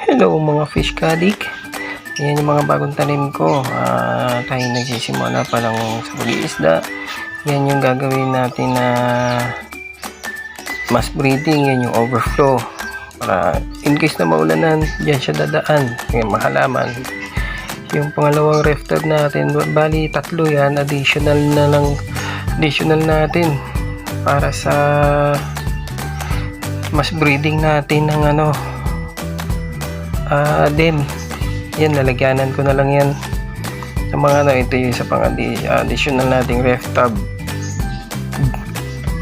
Hello mga fish kaddik. Ayan yung mga bagong tanim ko. Tayo nagsisimula pa lang sa pag-iisda. Yan yung gagawin natin na mass breeding. Yan yung overflow. Para in case na maulanan, dyan siya dadaan. Yung mahalaman. Yung pangalawang ref tub natin, bali tatlo yan. Additional natin. Para sa mass breeding natin ng din yan, lalagyanan ko na lang yan sa mga ito yung sa pang additional nating ref tub.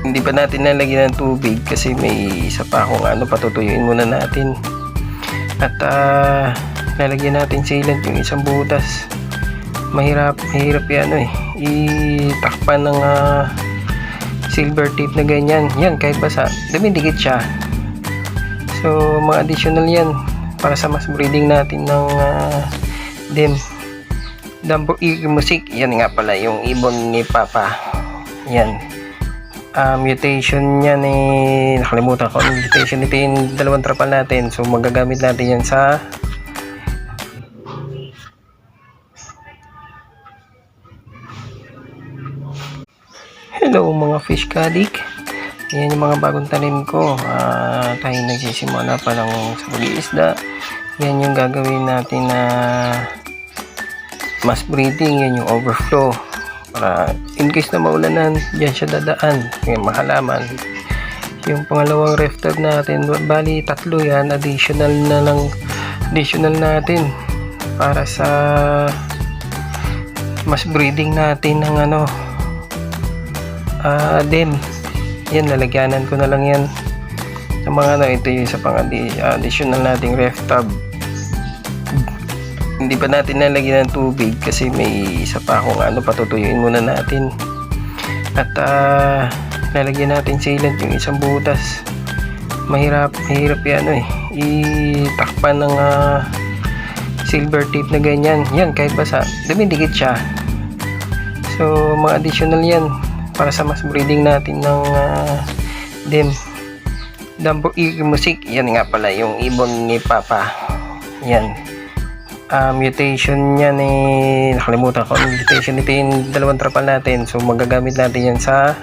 Hindi pa natin lalagyan ng tubig kasi may isa pa akong patutuyuin muna natin at lalagyan natin sealant yung isang butas. Mahirap yan itakpan ng silver tape na ganyan. Yan, kahit basa dumidikit siya. So mga additional yan para sa mas breeding natin ng Dumbo Musik. Yan nga pala yung ibon ni Papa. Yan, mutation yan nakalimutan ko ang mutation. Ito yung dalawang trapal natin, so magagamit natin yan sa hello mga fish kaddik. Ayan yung mga bagong tanim ko. Tayo nagsisimula pa lang sa pag-iisda. Yan yung gagawin natin na mass breeding. Yan yung overflow. Para in case na maulanan, dyan siya dadaan. Yung mahalaman. Yung pangalawang ref tub natin, bali tatlo yan. Additional natin. Para sa mass breeding natin ng din. Yan, lalagyanan ko na lang yan sa mga ito yung sa pang additional nating ref tub. Hindi pa natin lalagyan ng tubig kasi may isa pa akong patutuyuin muna natin at lalagyan natin sealant yung isang butas. Mahirap yan itakpan ng silver tape na ganyan. Yan, kahit basa dumidikit siya. So mga additional yan para sa mas breeding natin ng Dumbo Musik. Yan nga pala yung ibon ni Papa. Yan, mutation yan nakalimutan ko ang mutation. Ito yung dalawang trapal natin, so magagamit natin yan sa